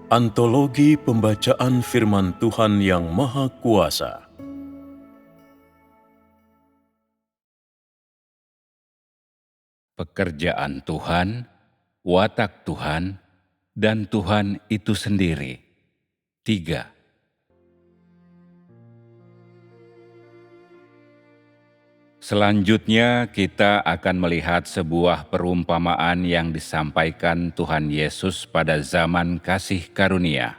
Antologi Pembacaan Firman Tuhan yang Maha Kuasa. Pekerjaan Tuhan, watak Tuhan, dan Tuhan itu sendiri. 3. Selanjutnya kita akan melihat sebuah perumpamaan yang disampaikan Tuhan Yesus pada zaman kasih karunia.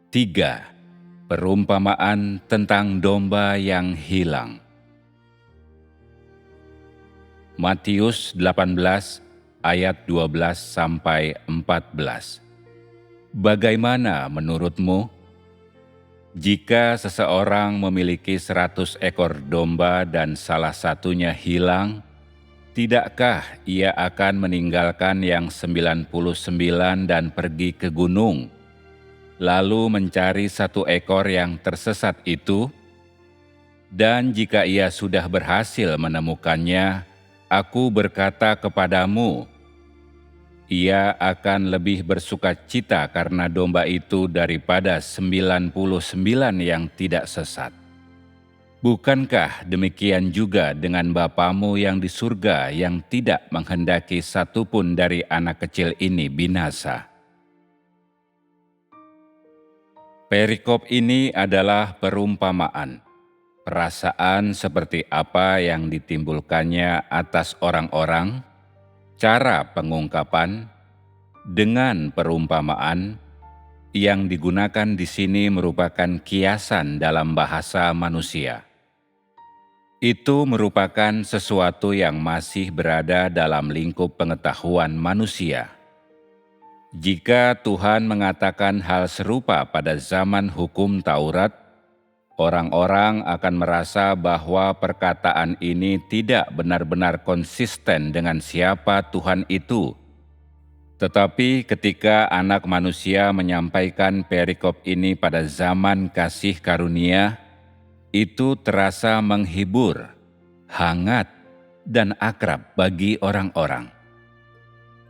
3. Perumpamaan tentang domba yang hilang. Matius 18 ayat 12-14. Bagaimana menurutmu? Jika seseorang memiliki 100 ekor domba dan salah satunya hilang, tidakkah ia akan meninggalkan yang 99 dan pergi ke gunung, lalu mencari 1 ekor yang tersesat itu? Dan jika ia sudah berhasil menemukannya, aku berkata kepadamu, ia akan lebih bersukacita karena domba itu daripada 99 yang tidak sesat. Bukankah demikian juga dengan Bapamu yang di surga yang tidak menghendaki satupun dari anak kecil ini binasa? Perikop ini adalah perumpamaan. Perasaan seperti apa yang ditimbulkannya atas orang-orang, cara pengungkapan, dengan perumpamaan yang digunakan di sini merupakan kiasan dalam bahasa manusia. Itu merupakan sesuatu yang masih berada dalam lingkup pengetahuan manusia. Jika Tuhan mengatakan hal serupa pada zaman hukum Taurat, orang-orang akan merasa bahwa perkataan ini tidak benar-benar konsisten dengan siapa Tuhan itu. Tetapi ketika Anak Manusia menyampaikan perikop ini pada zaman kasih karunia, itu terasa menghibur, hangat, dan akrab bagi orang-orang.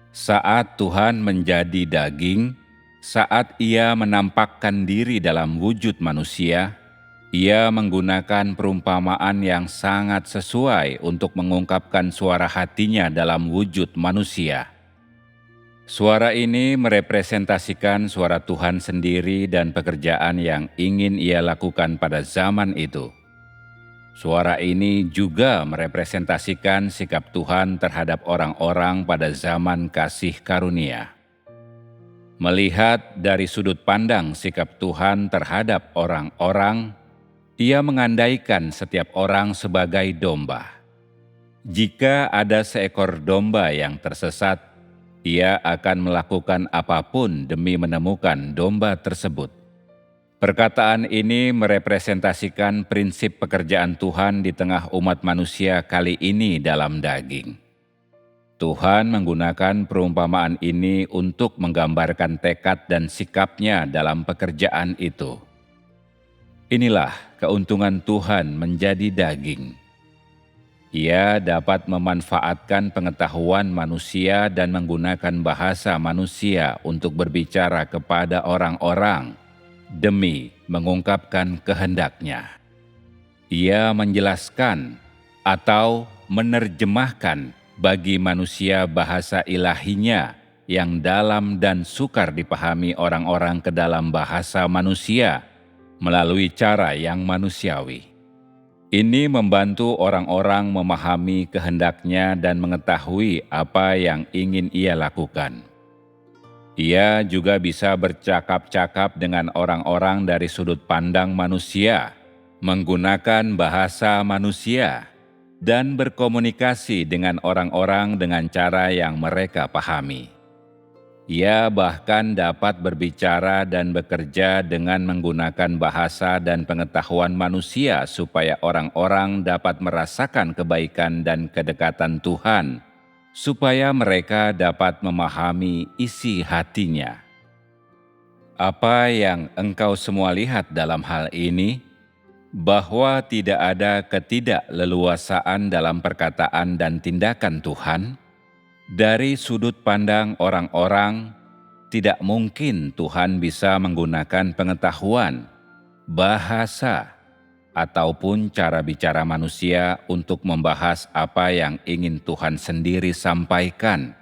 Saat Tuhan menjadi daging, saat Ia menampakkan diri dalam wujud manusia, Ia menggunakan perumpamaan yang sangat sesuai untuk mengungkapkan suara hatinya dalam wujud manusia. Suara ini merepresentasikan suara Tuhan sendiri dan pekerjaan yang ingin Ia lakukan pada zaman itu. Suara ini juga merepresentasikan sikap Tuhan terhadap orang-orang pada zaman kasih karunia. Melihat dari sudut pandang sikap Tuhan terhadap orang-orang, Ia mengandaikan setiap orang sebagai domba. Jika ada seekor domba yang tersesat, Ia akan melakukan apapun demi menemukan domba tersebut. Perkataan ini merepresentasikan prinsip pekerjaan Tuhan di tengah umat manusia kali ini dalam daging. Tuhan menggunakan perumpamaan ini untuk menggambarkan tekad dan sikapnya dalam pekerjaan itu. Inilah keuntungan Tuhan menjadi daging. Ia dapat memanfaatkan pengetahuan manusia dan menggunakan bahasa manusia untuk berbicara kepada orang-orang demi mengungkapkan kehendak-Nya. Ia menjelaskan atau menerjemahkan bagi manusia bahasa ilahinya yang dalam dan sukar dipahami orang-orang ke dalam bahasa manusia melalui cara yang manusiawi. Ini membantu orang-orang memahami kehendak-Nya dan mengetahui apa yang ingin Ia lakukan. Ia juga bisa bercakap-cakap dengan orang-orang dari sudut pandang manusia, menggunakan bahasa manusia, dan berkomunikasi dengan orang-orang dengan cara yang mereka pahami. Ia bahkan dapat berbicara dan bekerja dengan menggunakan bahasa dan pengetahuan manusia supaya orang-orang dapat merasakan kebaikan dan kedekatan Tuhan, supaya mereka dapat memahami isi hatinya. Apa yang engkau semua lihat dalam hal ini? Bahwa tidak ada ketidakleluasaan dalam perkataan dan tindakan Tuhan? Dari sudut pandang orang-orang, tidak mungkin Tuhan bisa menggunakan pengetahuan, bahasa, ataupun cara bicara manusia untuk membahas apa yang ingin Tuhan sendiri sampaikan,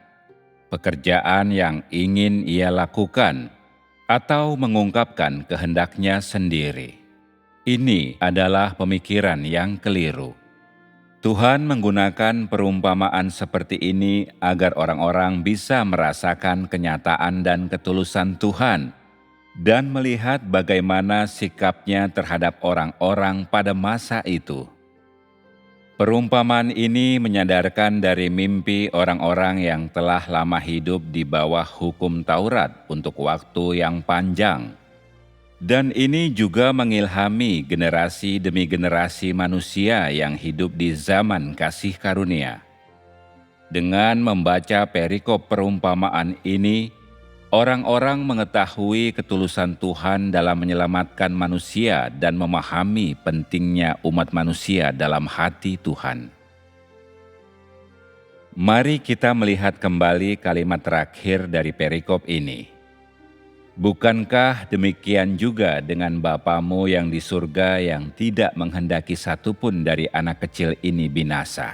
pekerjaan yang ingin Ia lakukan, atau mengungkapkan kehendaknya sendiri. Ini adalah pemikiran yang keliru. Tuhan menggunakan perumpamaan seperti ini agar orang-orang bisa merasakan kenyataan dan ketulusan Tuhan dan melihat bagaimana sikapnya terhadap orang-orang pada masa itu. Perumpamaan ini menyadarkan dari mimpi orang-orang yang telah lama hidup di bawah hukum Taurat untuk waktu yang panjang. Dan ini juga mengilhami generasi demi generasi manusia yang hidup di zaman kasih karunia. Dengan membaca perikop perumpamaan ini, orang-orang mengetahui ketulusan Tuhan dalam menyelamatkan manusia dan memahami pentingnya umat manusia dalam hati Tuhan. Mari kita melihat kembali kalimat terakhir dari perikop ini. Bukankah demikian juga dengan Bapamu yang di surga yang tidak menghendaki satupun dari anak kecil ini binasa?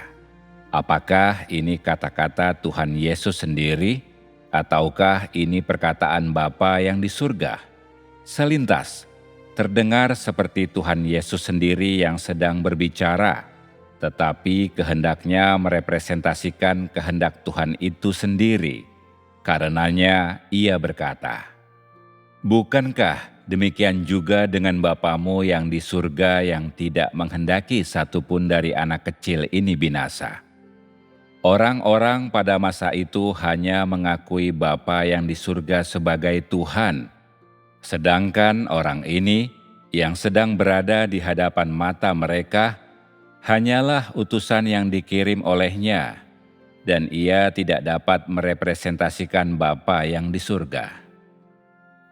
Apakah ini kata-kata Tuhan Yesus sendiri, ataukah ini perkataan Bapa yang di surga? Selintas, terdengar seperti Tuhan Yesus sendiri yang sedang berbicara, tetapi kehendaknya merepresentasikan kehendak Tuhan itu sendiri. Karenanya Ia berkata, "Bukankah demikian juga dengan Bapamu yang di surga yang tidak menghendaki satupun dari anak kecil ini binasa?" Orang-orang pada masa itu hanya mengakui Bapa yang di surga sebagai Tuhan, sedangkan orang ini yang sedang berada di hadapan mata mereka hanyalah utusan yang dikirim olehnya, dan ia tidak dapat merepresentasikan Bapa yang di surga.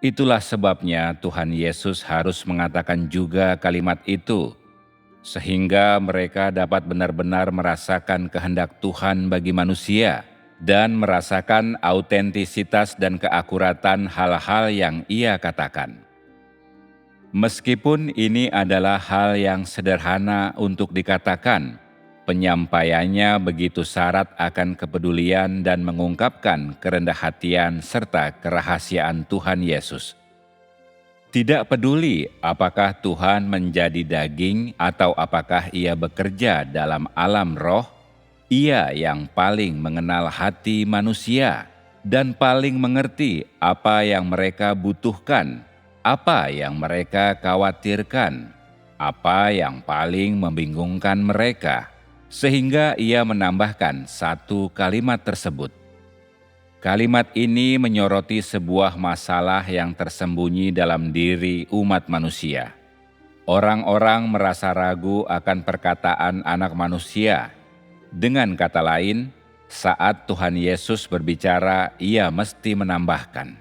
Itulah sebabnya Tuhan Yesus harus mengatakan juga kalimat itu, sehingga mereka dapat benar-benar merasakan kehendak Tuhan bagi manusia dan merasakan autentisitas dan keakuratan hal-hal yang Ia katakan. Meskipun ini adalah hal yang sederhana untuk dikatakan, penyampaiannya begitu syarat akan kepedulian dan mengungkapkan kerendah hatian serta kerahasiaan Tuhan Yesus. Tidak peduli apakah Tuhan menjadi daging atau apakah Ia bekerja dalam alam roh, Ia yang paling mengenal hati manusia dan paling mengerti apa yang mereka butuhkan, apa yang mereka khawatirkan, apa yang paling membingungkan mereka, sehingga Ia menambahkan satu kalimat tersebut. Kalimat ini menyoroti sebuah masalah yang tersembunyi dalam diri umat manusia. Orang-orang merasa ragu akan perkataan anak manusia. Dengan kata lain, saat Tuhan Yesus berbicara, Ia mesti menambahkan,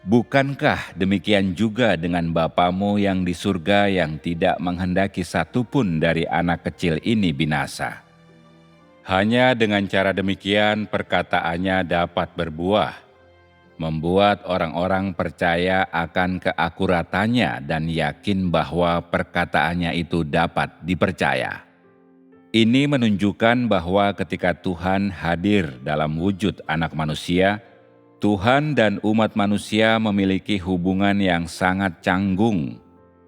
"Bukankah demikian juga dengan Bapamu yang di surga yang tidak menghendaki satupun dari anak kecil ini binasa?" Hanya dengan cara demikian perkataannya dapat berbuah, membuat orang-orang percaya akan keakuratannya dan yakin bahwa perkataannya itu dapat dipercaya. Ini menunjukkan bahwa ketika Tuhan hadir dalam wujud anak manusia, Tuhan dan umat manusia memiliki hubungan yang sangat canggung,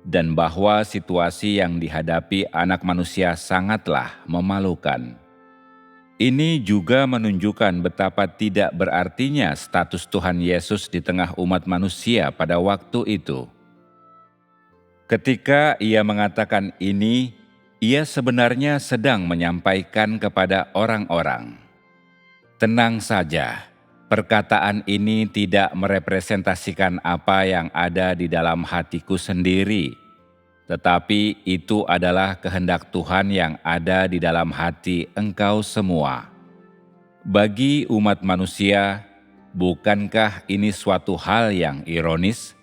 dan bahwa situasi yang dihadapi anak manusia sangatlah memalukan. Ini juga menunjukkan betapa tidak berartinya status Tuhan Yesus di tengah umat manusia pada waktu itu. Ketika Ia mengatakan ini, Ia sebenarnya sedang menyampaikan kepada orang-orang, "Tenang saja. Perkataan ini tidak merepresentasikan apa yang ada di dalam hatiku sendiri, tetapi itu adalah kehendak Tuhan yang ada di dalam hati engkau semua." Bagi umat manusia, bukankah ini suatu hal yang ironis?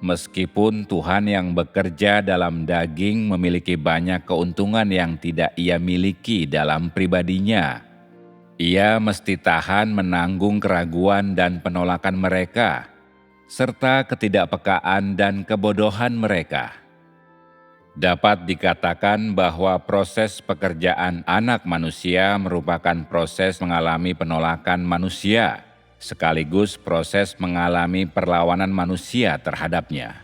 Meskipun Tuhan yang bekerja dalam daging memiliki banyak keuntungan yang tidak Ia miliki dalam pribadinya, Ia mesti tahan menanggung keraguan dan penolakan mereka, serta ketidakpekaan dan kebodohan mereka. Dapat dikatakan bahwa proses pekerjaan anak manusia merupakan proses mengalami penolakan manusia, sekaligus proses mengalami perlawanan manusia terhadapnya.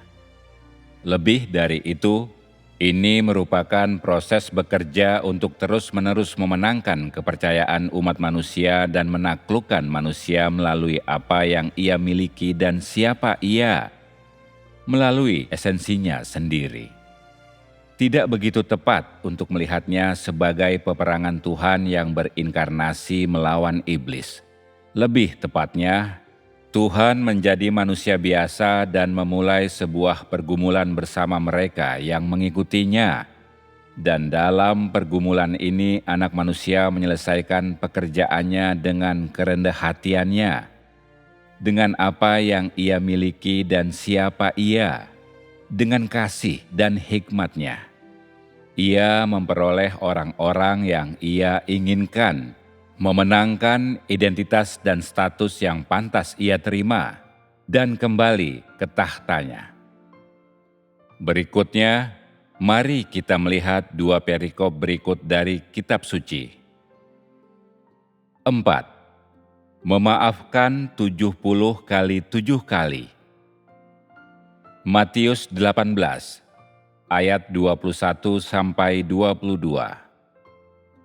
Lebih dari itu, ini merupakan proses bekerja untuk terus-menerus memenangkan kepercayaan umat manusia dan menaklukkan manusia melalui apa yang ia miliki dan siapa ia, melalui esensinya sendiri. Tidak begitu tepat untuk melihatnya sebagai peperangan Tuhan yang berinkarnasi melawan iblis. Lebih tepatnya, Tuhan menjadi manusia biasa dan memulai sebuah pergumulan bersama mereka yang mengikutinya. Dan dalam pergumulan ini anak manusia menyelesaikan pekerjaannya dengan kerendah hatiannya, dengan apa yang ia miliki dan siapa ia, dengan kasih dan hikmatnya. Ia memperoleh orang-orang yang ia inginkan, memenangkan identitas dan status yang pantas ia terima, dan kembali ke tahtanya. Berikutnya, mari kita melihat dua perikop berikut dari kitab suci. 4. Memaafkan 70 kali 7 kali. Matius 18, ayat 21-22.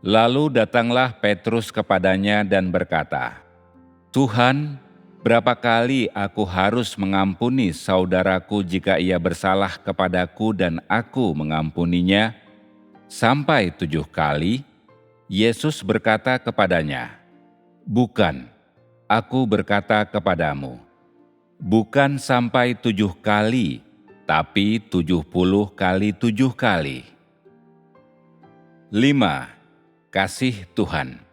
Lalu datanglah Petrus kepadanya dan berkata, "Tuhan, berapa kali aku harus mengampuni saudaraku jika ia bersalah kepadaku dan aku mengampuninya? Sampai 7 kali?" Yesus berkata kepadanya, "Bukan, aku berkata kepadamu, bukan sampai 7 kali, tapi 70 kali 7 kali." 5. Kasih Tuhan.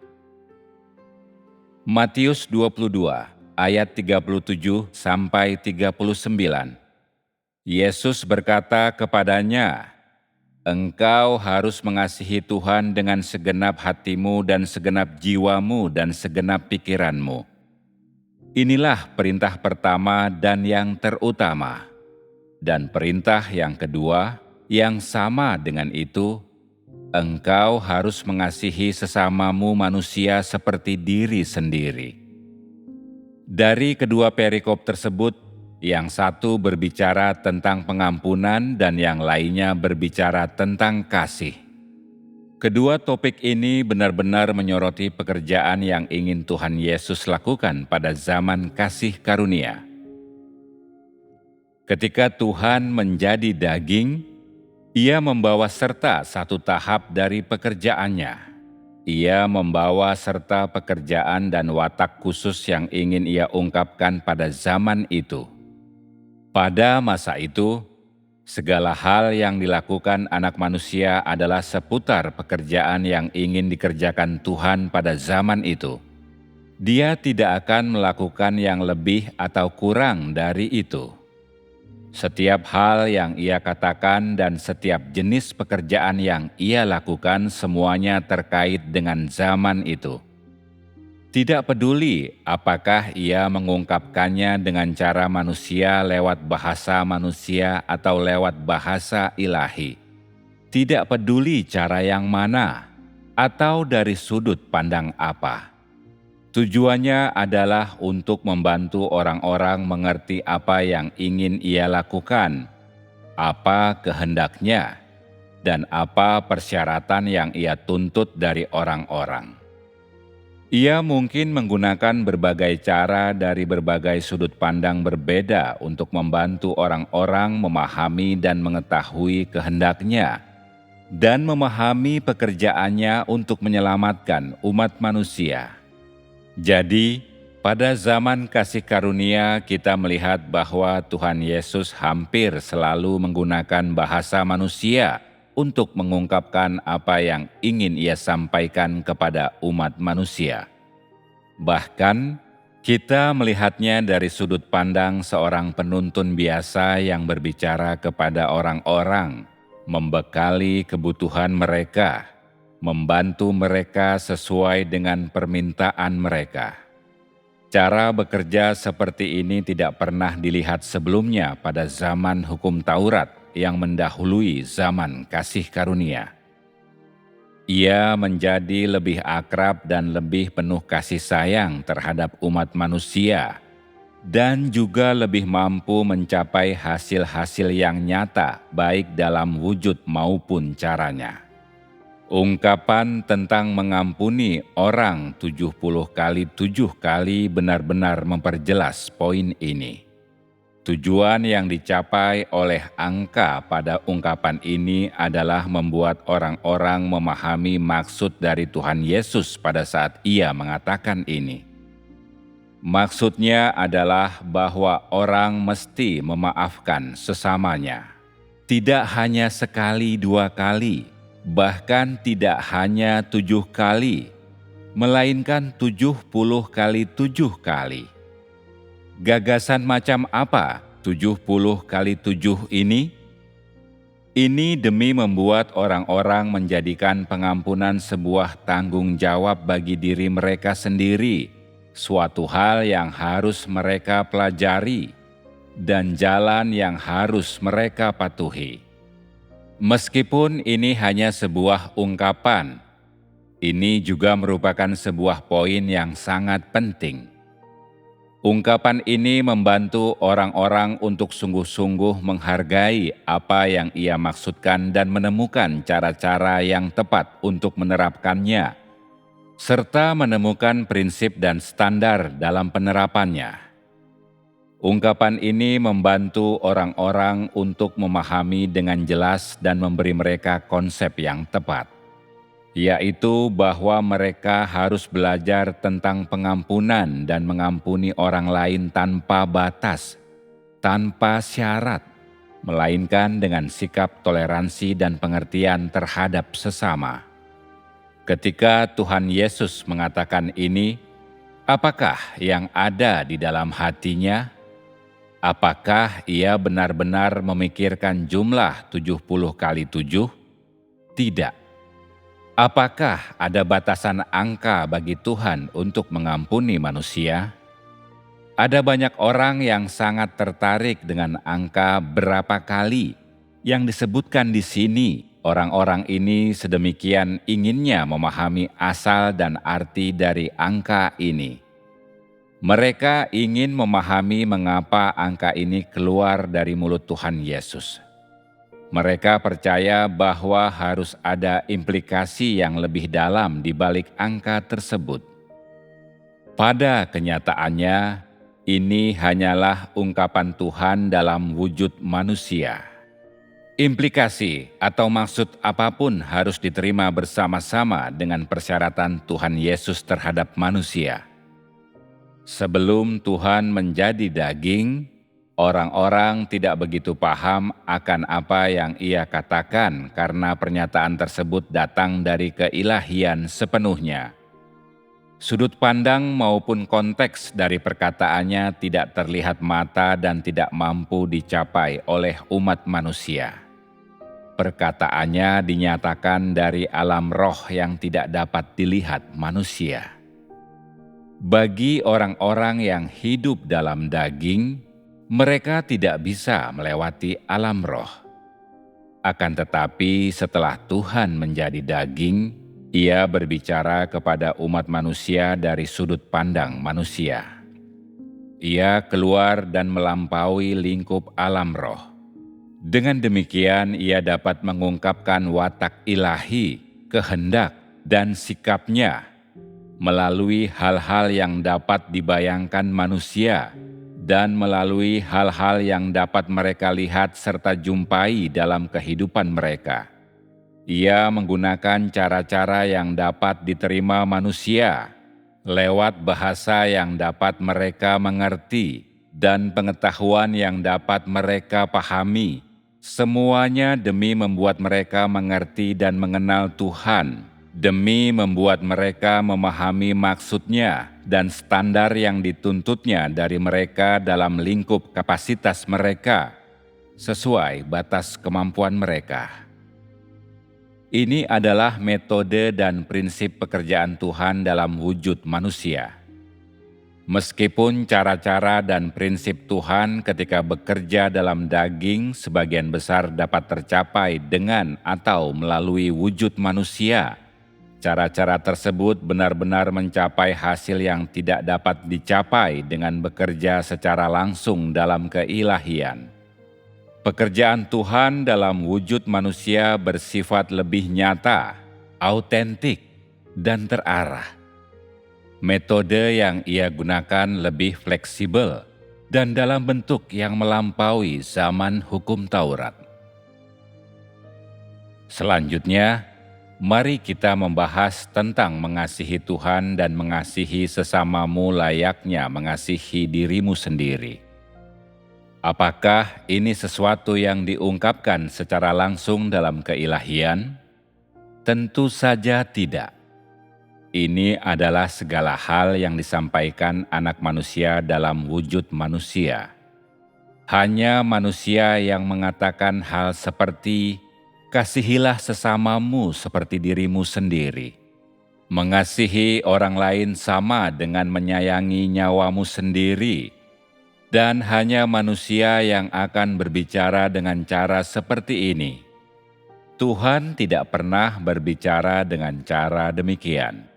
Matius 22, ayat 37-39. Yesus berkata kepadanya, "Engkau harus mengasihi Tuhan dengan segenap hatimu dan segenap jiwamu dan segenap pikiranmu. Inilah perintah pertama dan yang terutama. Dan perintah yang kedua, yang sama dengan itu, engkau harus mengasihi sesamamu manusia seperti diri sendiri." Dari kedua perikop tersebut, yang satu berbicara tentang pengampunan dan yang lainnya berbicara tentang kasih. Kedua topik ini benar-benar menyoroti pekerjaan yang ingin Tuhan Yesus lakukan pada zaman kasih karunia. Ketika Tuhan menjadi daging, Ia membawa serta satu tahap dari pekerjaannya. Ia membawa serta pekerjaan dan watak khusus yang ingin Ia ungkapkan pada zaman itu. Pada masa itu, segala hal yang dilakukan anak manusia adalah seputar pekerjaan yang ingin dikerjakan Tuhan pada zaman itu. Dia tidak akan melakukan yang lebih atau kurang dari itu. Setiap hal yang Ia katakan dan setiap jenis pekerjaan yang Ia lakukan semuanya terkait dengan zaman itu. Tidak peduli apakah Ia mengungkapkannya dengan cara manusia lewat bahasa manusia atau lewat bahasa ilahi. Tidak peduli cara yang mana atau dari sudut pandang apa. Tujuannya adalah untuk membantu orang-orang mengerti apa yang ingin Ia lakukan, apa kehendaknya, dan apa persyaratan yang Ia tuntut dari orang-orang. Ia mungkin menggunakan berbagai cara dari berbagai sudut pandang berbeda untuk membantu orang-orang memahami dan mengetahui kehendaknya, dan memahami pekerjaannya untuk menyelamatkan umat manusia. Jadi, pada zaman kasih karunia kita melihat bahwa Tuhan Yesus hampir selalu menggunakan bahasa manusia untuk mengungkapkan apa yang ingin Ia sampaikan kepada umat manusia. Bahkan, kita melihatnya dari sudut pandang seorang penuntun biasa yang berbicara kepada orang-orang, membekali kebutuhan mereka, membantu mereka sesuai dengan permintaan mereka. Cara bekerja seperti ini tidak pernah dilihat sebelumnya pada zaman hukum Taurat yang mendahului zaman kasih karunia. Ia menjadi lebih akrab dan lebih penuh kasih sayang terhadap umat manusia, dan juga lebih mampu mencapai hasil-hasil yang nyata baik dalam wujud maupun caranya. Ungkapan tentang mengampuni orang 70 kali 7 kali benar-benar memperjelas poin ini. Tujuan yang dicapai oleh angka pada ungkapan ini adalah membuat orang-orang memahami maksud dari Tuhan Yesus pada saat Ia mengatakan ini. Maksudnya adalah bahwa orang mesti memaafkan sesamanya. Tidak hanya sekali 2 kali, bahkan tidak hanya 7 kali, melainkan 70 kali 7 kali. Gagasan macam apa 70 kali 7 ini? Ini demi membuat orang-orang menjadikan pengampunan sebuah tanggung jawab bagi diri mereka sendiri, suatu hal yang harus mereka pelajari, dan jalan yang harus mereka patuhi. Meskipun ini hanya sebuah ungkapan, ini juga merupakan sebuah poin yang sangat penting. Ungkapan ini membantu orang-orang untuk sungguh-sungguh menghargai apa yang ia maksudkan dan menemukan cara-cara yang tepat untuk menerapkannya, serta menemukan prinsip dan standar dalam penerapannya. Ungkapan ini membantu orang-orang untuk memahami dengan jelas dan memberi mereka konsep yang tepat, yaitu bahwa mereka harus belajar tentang pengampunan dan mengampuni orang lain tanpa batas, tanpa syarat, melainkan dengan sikap toleransi dan pengertian terhadap sesama. Ketika Tuhan Yesus mengatakan ini, apakah yang ada di dalam hatinya? Apakah ia benar-benar memikirkan jumlah 70 kali 7? Tidak. Apakah ada batasan angka bagi Tuhan untuk mengampuni manusia? Ada banyak orang yang sangat tertarik dengan angka berapa kali yang disebutkan di sini. Orang-orang ini sedemikian inginnya memahami asal dan arti dari angka ini. Mereka ingin memahami mengapa angka ini keluar dari mulut Tuhan Yesus. Mereka percaya bahwa harus ada implikasi yang lebih dalam di balik angka tersebut. Pada kenyataannya, ini hanyalah ungkapan Tuhan dalam wujud manusia. Implikasi atau maksud apapun harus diterima bersama-sama dengan persyaratan Tuhan Yesus terhadap manusia. Sebelum Tuhan menjadi daging, orang-orang tidak begitu paham akan apa yang Ia katakan karena pernyataan tersebut datang dari keilahian sepenuhnya. Sudut pandang maupun konteks dari perkataannya tidak terlihat mata dan tidak mampu dicapai oleh umat manusia. Perkataannya dinyatakan dari alam roh yang tidak dapat dilihat manusia. Bagi orang-orang yang hidup dalam daging, mereka tidak bisa melewati alam roh. Akan tetapi setelah Tuhan menjadi daging, Ia berbicara kepada umat manusia dari sudut pandang manusia. Ia keluar dan melampaui lingkup alam roh. Dengan demikian, Ia dapat mengungkapkan watak ilahi, kehendak, dan sikapnya melalui hal-hal yang dapat dibayangkan manusia dan melalui hal-hal yang dapat mereka lihat serta jumpai dalam kehidupan mereka. Ia menggunakan cara-cara yang dapat diterima manusia lewat bahasa yang dapat mereka mengerti dan pengetahuan yang dapat mereka pahami, semuanya demi membuat mereka mengerti dan mengenal Tuhan, demi membuat mereka memahami maksudnya dan standar yang dituntutnya dari mereka dalam lingkup kapasitas mereka, sesuai batas kemampuan mereka. Ini adalah metode dan prinsip pekerjaan Tuhan dalam wujud manusia. Meskipun cara-cara dan prinsip Tuhan ketika bekerja dalam daging sebagian besar dapat tercapai dengan atau melalui wujud manusia, cara-cara tersebut benar-benar mencapai hasil yang tidak dapat dicapai dengan bekerja secara langsung dalam keilahian. Pekerjaan Tuhan dalam wujud manusia bersifat lebih nyata, autentik, dan terarah. Metode yang ia gunakan lebih fleksibel dan dalam bentuk yang melampaui zaman hukum Taurat. Selanjutnya, mari kita membahas tentang mengasihi Tuhan dan mengasihi sesamamu layaknya mengasihi dirimu sendiri. Apakah ini sesuatu yang diungkapkan secara langsung dalam keilahian? Tentu saja tidak. Ini adalah segala hal yang disampaikan Anak Manusia dalam wujud manusia. Hanya manusia yang mengatakan hal seperti, "Kasihilah sesamamu seperti dirimu sendiri." Mengasihi orang lain sama dengan menyayangi nyawamu sendiri. Dan hanya manusia yang akan berbicara dengan cara seperti ini. Tuhan tidak pernah berbicara dengan cara demikian.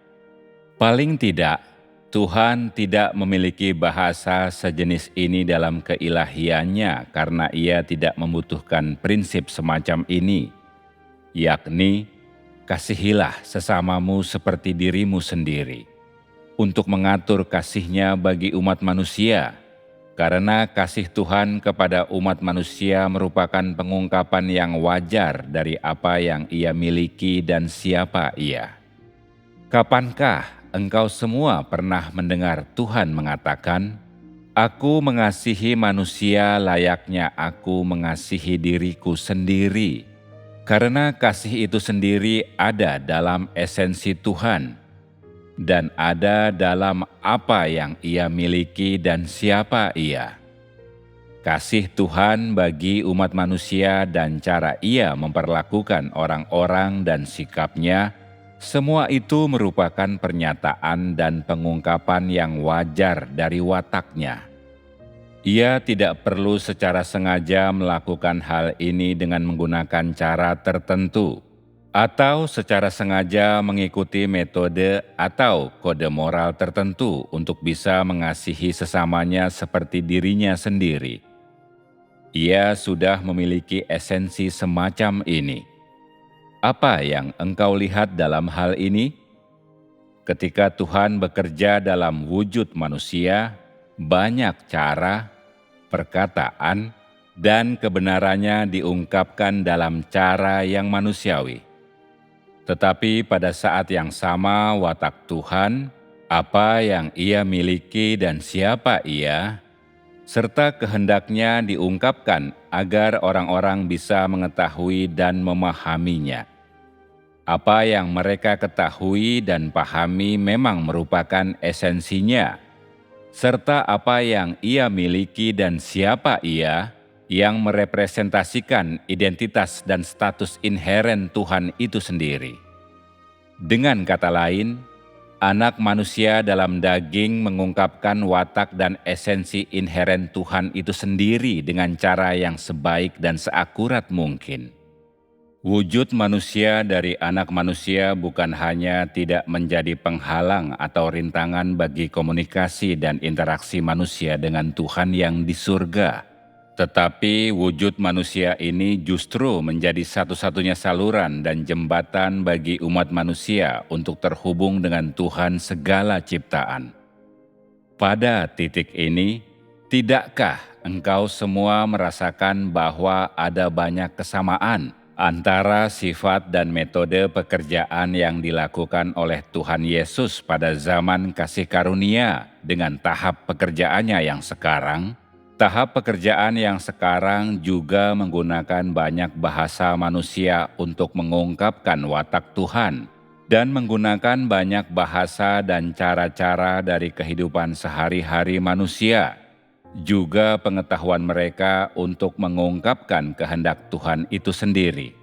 Paling tidak, Tuhan tidak memiliki bahasa sejenis ini dalam keilahiannya karena Ia tidak membutuhkan prinsip semacam ini, yakni kasihilah sesamamu seperti dirimu sendiri, untuk mengatur kasih-Nya bagi umat manusia. Karena kasih Tuhan kepada umat manusia merupakan pengungkapan yang wajar dari apa yang Ia miliki dan siapa Ia. Kapankah engkau semua pernah mendengar Tuhan mengatakan, "Aku mengasihi manusia layaknya aku mengasihi diriku sendiri," karena kasih itu sendiri ada dalam esensi Tuhan dan ada dalam apa yang Ia miliki dan siapa Ia. Kasih Tuhan bagi umat manusia dan cara Ia memperlakukan orang-orang dan sikap-Nya, semua itu merupakan pernyataan dan pengungkapan yang wajar dari watak-Nya. Ia tidak perlu secara sengaja melakukan hal ini dengan menggunakan cara tertentu, atau secara sengaja mengikuti metode atau kode moral tertentu untuk bisa mengasihi sesamanya seperti dirinya sendiri. Ia sudah memiliki esensi semacam ini. Apa yang engkau lihat dalam hal ini? Ketika Tuhan bekerja dalam wujud manusia, banyak cara, perkataan, dan kebenarannya diungkapkan dalam cara yang manusiawi. Tetapi pada saat yang sama watak Tuhan, apa yang Ia miliki dan siapa Ia, serta kehendak-Nya diungkapkan agar orang-orang bisa mengetahui dan memahaminya. Apa yang mereka ketahui dan pahami memang merupakan esensinya, serta apa yang Ia miliki dan siapa Ia, yang merepresentasikan identitas dan status inheren Tuhan itu sendiri. Dengan kata lain, Anak Manusia dalam daging mengungkapkan watak dan esensi inheren Tuhan itu sendiri dengan cara yang sebaik dan seakurat mungkin. Wujud manusia dari Anak Manusia bukan hanya tidak menjadi penghalang atau rintangan bagi komunikasi dan interaksi manusia dengan Tuhan yang di surga, tetapi wujud manusia ini justru menjadi satu-satunya saluran dan jembatan bagi umat manusia untuk terhubung dengan Tuhan segala ciptaan. Pada titik ini, tidakkah engkau semua merasakan bahwa ada banyak kesamaan antara sifat dan metode pekerjaan yang dilakukan oleh Tuhan Yesus pada zaman kasih karunia dengan tahap pekerjaannya yang sekarang? Tahap pekerjaan yang sekarang juga menggunakan banyak bahasa manusia untuk mengungkapkan watak Tuhan dan menggunakan banyak bahasa dan cara-cara dari kehidupan sehari-hari manusia, juga pengetahuan mereka untuk mengungkapkan kehendak Tuhan itu sendiri.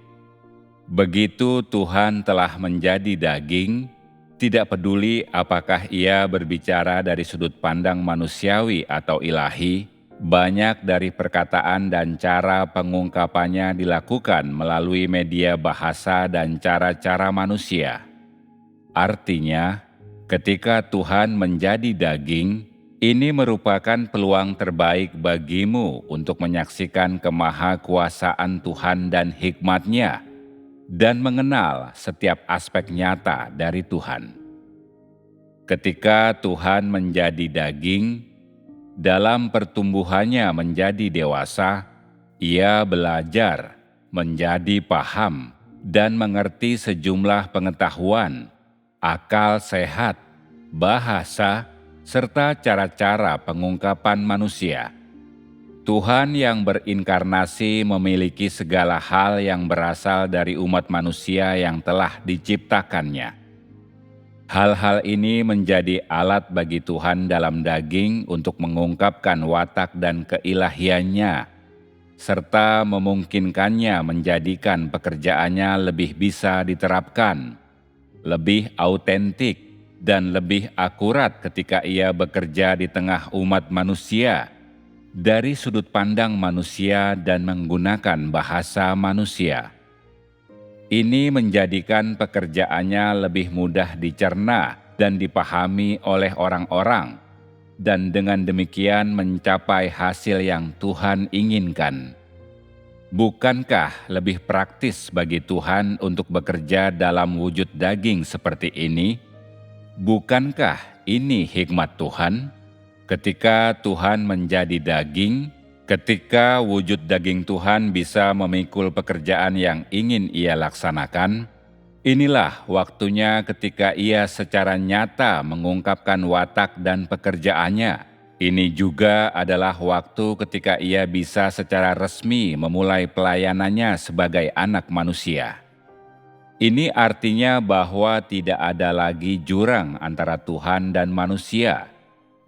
Begitu Tuhan telah menjadi daging, tidak peduli apakah ia berbicara dari sudut pandang manusiawi atau ilahi, banyak dari perkataan dan cara pengungkapannya dilakukan melalui media bahasa dan cara-cara manusia. Artinya, ketika Tuhan menjadi daging, ini merupakan peluang terbaik bagimu untuk menyaksikan kemahakuasaan Tuhan dan hikmat-Nya, dan mengenal setiap aspek nyata dari Tuhan. Ketika Tuhan menjadi daging, dalam pertumbuhannya menjadi dewasa, ia belajar, menjadi paham, dan mengerti sejumlah pengetahuan, akal sehat, bahasa, serta cara-cara pengungkapan manusia. Tuhan yang berinkarnasi memiliki segala hal yang berasal dari umat manusia yang telah diciptakannya. Hal-hal ini menjadi alat bagi Tuhan dalam daging untuk mengungkapkan watak dan keilahiannya, serta memungkinkannya menjadikan pekerjaannya lebih bisa diterapkan, lebih autentik, dan lebih akurat ketika ia bekerja di tengah umat manusia, dari sudut pandang manusia dan menggunakan bahasa manusia. Ini menjadikan pekerjaannya lebih mudah dicerna dan dipahami oleh orang-orang, dan dengan demikian mencapai hasil yang Tuhan inginkan. Bukankah lebih praktis bagi Tuhan untuk bekerja dalam wujud daging seperti ini? Bukankah ini hikmat Tuhan? Ketika Tuhan menjadi daging, ketika wujud daging Tuhan bisa memikul pekerjaan yang ingin Ia laksanakan, inilah waktunya ketika Ia secara nyata mengungkapkan watak dan pekerjaannya. Ini juga adalah waktu ketika Ia bisa secara resmi memulai pelayanannya sebagai anak manusia. Ini artinya bahwa tidak ada lagi jurang antara Tuhan dan manusia,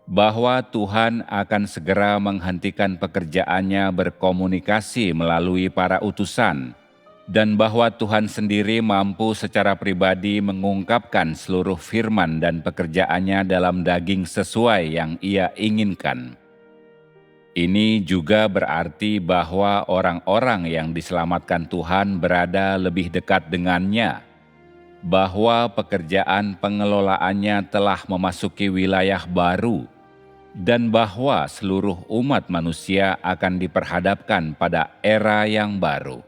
bahwa Tuhan akan segera menghentikan pekerjaannya berkomunikasi melalui para utusan, dan bahwa Tuhan sendiri mampu secara pribadi mengungkapkan seluruh firman dan pekerjaannya dalam daging sesuai yang Ia inginkan. Ini juga berarti bahwa orang-orang yang diselamatkan Tuhan berada lebih dekat dengannya, bahwa pekerjaan pengelolaannya telah memasuki wilayah baru, dan bahwa seluruh umat manusia akan diperhadapkan pada era yang baru.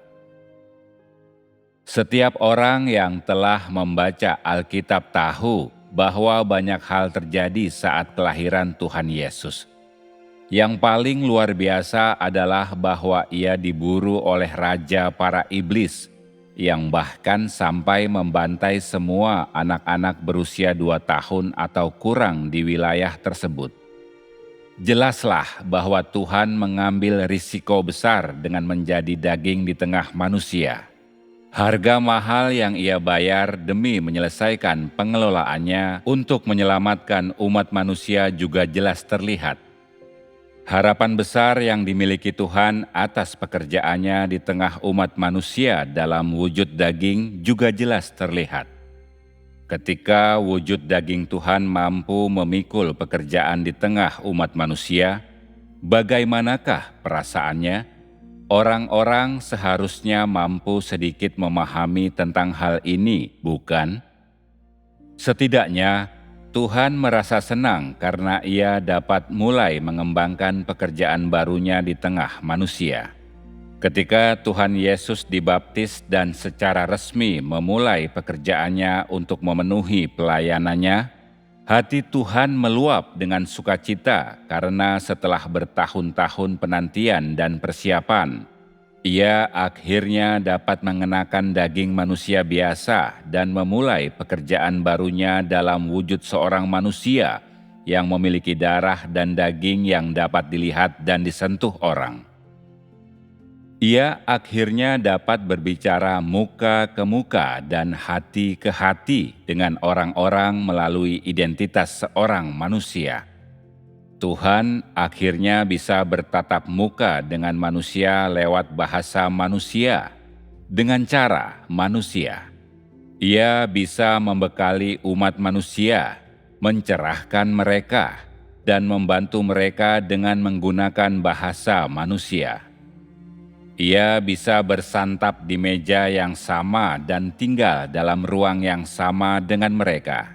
Setiap orang yang telah membaca Alkitab tahu bahwa banyak hal terjadi saat kelahiran Tuhan Yesus. Yang paling luar biasa adalah bahwa Ia diburu oleh raja para iblis, yang bahkan sampai membantai semua anak-anak berusia 2 tahun atau kurang di wilayah tersebut. Jelaslah bahwa Tuhan mengambil risiko besar dengan menjadi daging di tengah manusia. Harga mahal yang Ia bayar demi menyelesaikan pengelolaannya untuk menyelamatkan umat manusia juga jelas terlihat. Harapan besar yang dimiliki Tuhan atas pekerjaannya di tengah umat manusia dalam wujud daging juga jelas terlihat. Ketika wujud daging Tuhan mampu memikul pekerjaan di tengah umat manusia, bagaimanakah perasaannya? Orang-orang seharusnya mampu sedikit memahami tentang hal ini, bukan? Setidaknya, Tuhan merasa senang karena Ia dapat mulai mengembangkan pekerjaan barunya di tengah manusia. Ketika Tuhan Yesus dibaptis dan secara resmi memulai pekerjaannya untuk memenuhi pelayanannya, hati Tuhan meluap dengan sukacita karena setelah bertahun-tahun penantian dan persiapan, Ia akhirnya dapat mengenakan daging manusia biasa dan memulai pekerjaan barunya dalam wujud seorang manusia yang memiliki darah dan daging yang dapat dilihat dan disentuh orang. Ia akhirnya dapat berbicara muka ke muka dan hati ke hati dengan orang-orang melalui identitas seorang manusia. Tuhan akhirnya bisa bertatap muka dengan manusia lewat bahasa manusia, dengan cara manusia. Ia bisa membekali umat manusia, mencerahkan mereka, dan membantu mereka dengan menggunakan bahasa manusia. Ia bisa bersantap di meja yang sama dan tinggal dalam ruang yang sama dengan mereka.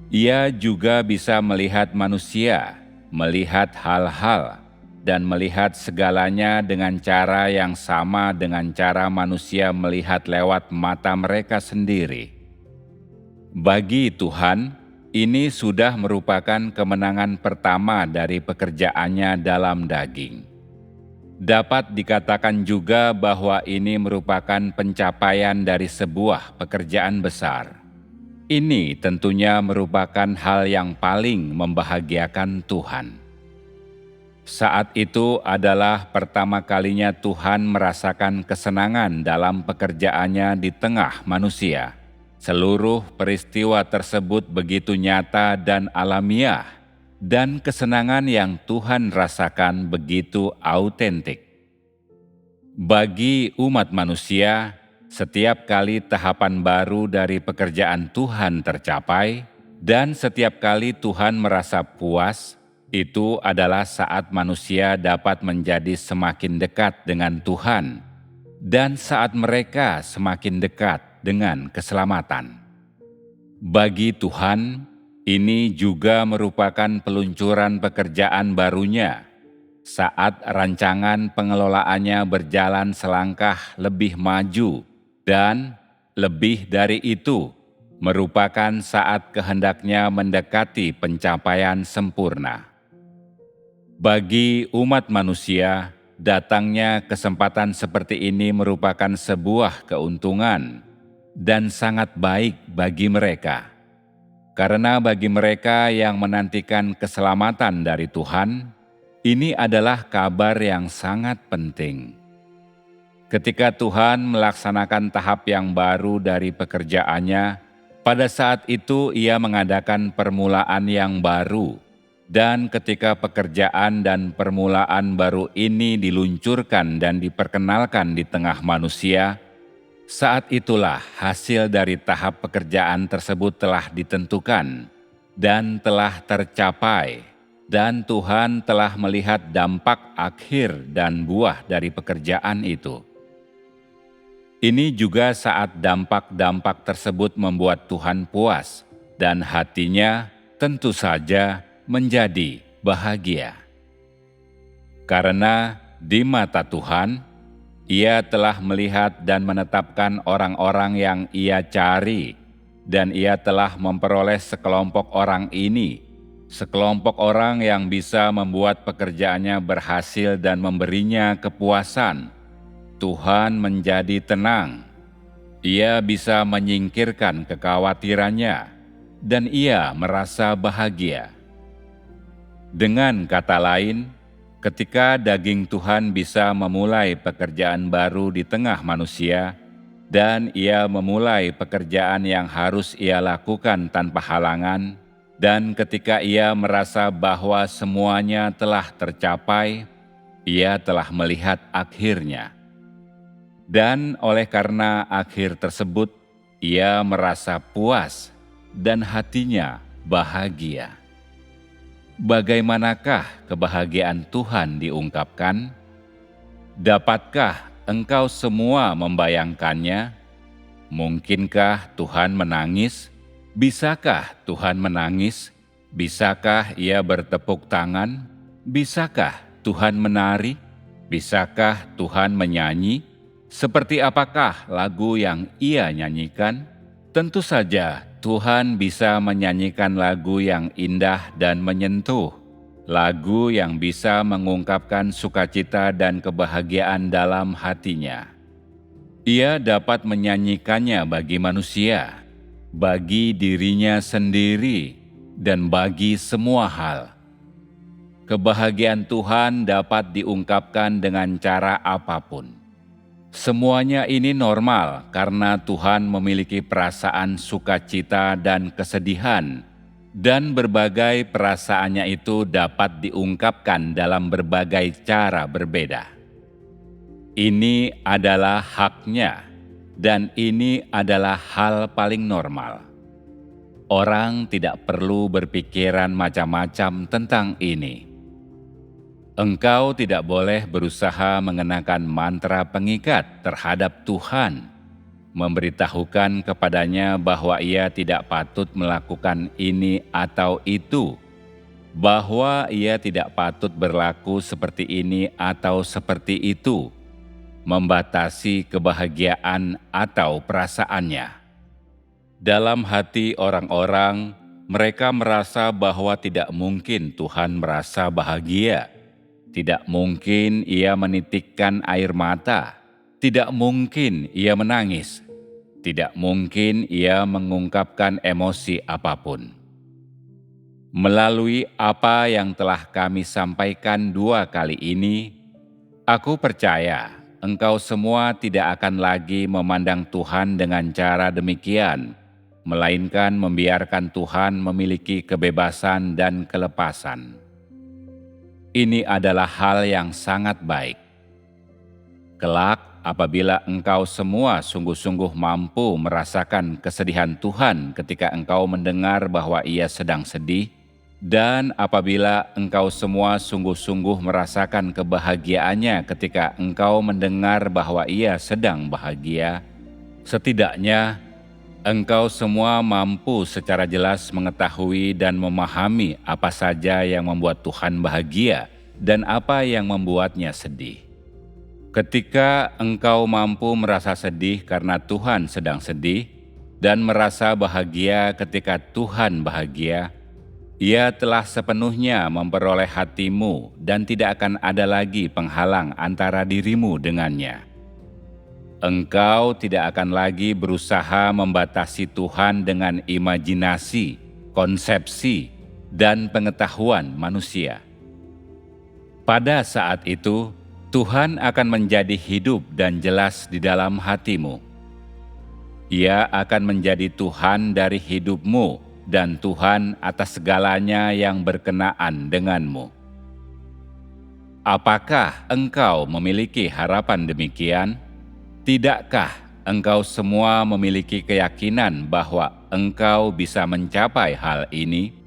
Ia juga bisa melihat manusia, melihat hal-hal, dan melihat segalanya dengan cara yang sama dengan cara manusia melihat lewat mata mereka sendiri. Bagi Tuhan, ini sudah merupakan kemenangan pertama dari pekerjaannya dalam daging. Dapat dikatakan juga bahwa ini merupakan pencapaian dari sebuah pekerjaan besar. Ini tentunya merupakan hal yang paling membahagiakan Tuhan. Saat itu adalah pertama kalinya Tuhan merasakan kesenangan dalam pekerjaannya di tengah manusia. Seluruh peristiwa tersebut begitu nyata dan alamiah, dan kesenangan yang Tuhan rasakan begitu autentik. Bagi umat manusia, setiap kali tahapan baru dari pekerjaan Tuhan tercapai, dan setiap kali Tuhan merasa puas, itu adalah saat manusia dapat menjadi semakin dekat dengan Tuhan, dan saat mereka semakin dekat dengan keselamatan. Bagi Tuhan, ini juga merupakan peluncuran pekerjaan barunya, saat rancangan pengelolaannya berjalan selangkah lebih maju, dan lebih dari itu, merupakan saat kehendaknya mendekati pencapaian sempurna. Bagi umat manusia, datangnya kesempatan seperti ini merupakan sebuah keuntungan dan sangat baik bagi mereka. Karena bagi mereka yang menantikan keselamatan dari Tuhan, ini adalah kabar yang sangat penting. Ketika Tuhan melaksanakan tahap yang baru dari pekerjaannya, pada saat itu Ia mengadakan permulaan yang baru. Dan ketika pekerjaan dan permulaan baru ini diluncurkan dan diperkenalkan di tengah manusia, saat itulah hasil dari tahap pekerjaan tersebut telah ditentukan dan telah tercapai, dan Tuhan telah melihat dampak akhir dan buah dari pekerjaan itu. Ini juga saat dampak-dampak tersebut membuat Tuhan puas, dan hatinya tentu saja menjadi bahagia. Karena di mata Tuhan, Ia telah melihat dan menetapkan orang-orang yang Ia cari, dan Ia telah memperoleh sekelompok orang ini, sekelompok orang yang bisa membuat pekerjaannya berhasil dan memberinya kepuasan. Tuhan menjadi tenang. Ia bisa menyingkirkan kekhawatirannya, dan Ia merasa bahagia. Dengan kata lain, ketika daging Tuhan bisa memulai pekerjaan baru di tengah manusia, dan Ia memulai pekerjaan yang harus Ia lakukan tanpa halangan, dan ketika Ia merasa bahwa semuanya telah tercapai, Ia telah melihat akhirnya. Dan oleh karena akhir tersebut, Ia merasa puas dan hatinya bahagia. Bagaimanakah kebahagiaan Tuhan diungkapkan? Dapatkah engkau semua membayangkannya? Mungkinkah Tuhan menangis? Bisakah Tuhan menangis? Bisakah Ia bertepuk tangan? Bisakah Tuhan menari? Bisakah Tuhan menyanyi? Seperti apakah lagu yang Ia nyanyikan? Tentu saja Tuhan bisa menyanyikan lagu yang indah dan menyentuh, lagu yang bisa mengungkapkan sukacita dan kebahagiaan dalam hatinya. Ia dapat menyanyikannya bagi manusia, bagi dirinya sendiri, dan bagi semua hal. Kebahagiaan Tuhan dapat diungkapkan dengan cara apapun. Semuanya ini normal karena Tuhan memiliki perasaan sukacita dan kesedihan, dan berbagai perasaannya itu dapat diungkapkan dalam berbagai cara berbeda. Ini adalah haknya, dan ini adalah hal paling normal. Orang tidak perlu berpikiran macam-macam tentang ini. Engkau tidak boleh berusaha mengenakan mantra pengikat terhadap Tuhan, memberitahukan kepadanya bahwa ia tidak patut melakukan ini atau itu, bahwa ia tidak patut berlaku seperti ini atau seperti itu, membatasi kebahagiaan atau perasaannya. Dalam hati orang-orang, mereka merasa bahwa tidak mungkin Tuhan merasa bahagia. Tidak mungkin ia menitikkan air mata. Tidak mungkin ia menangis. Tidak mungkin ia mengungkapkan emosi apapun. Melalui apa yang telah kami sampaikan 2 kali ini, aku percaya engkau semua tidak akan lagi memandang Tuhan dengan cara demikian, melainkan membiarkan Tuhan memiliki kebebasan dan kelepasan. Ini adalah hal yang sangat baik. Kelak, apabila engkau semua sungguh-sungguh mampu merasakan kesedihan Tuhan ketika engkau mendengar bahwa Ia sedang sedih, dan apabila engkau semua sungguh-sungguh merasakan kebahagiaannya ketika engkau mendengar bahwa Ia sedang bahagia, setidaknya engkau semua mampu secara jelas mengetahui dan memahami apa saja yang membuat Tuhan bahagia dan apa yang membuatnya sedih. Ketika engkau mampu merasa sedih karena Tuhan sedang sedih dan merasa bahagia ketika Tuhan bahagia, Ia telah sepenuhnya memperoleh hatimu dan tidak akan ada lagi penghalang antara dirimu dengannya. Engkau tidak akan lagi berusaha membatasi Tuhan dengan imajinasi, konsepsi, dan pengetahuan manusia. Pada saat itu, Tuhan akan menjadi hidup dan jelas di dalam hatimu. Ia akan menjadi Tuhan dari hidupmu dan Tuhan atas segalanya yang berkenaan denganmu. Apakah engkau memiliki harapan demikian? Tidakkah engkau semua memiliki keyakinan bahwa engkau bisa mencapai hal ini?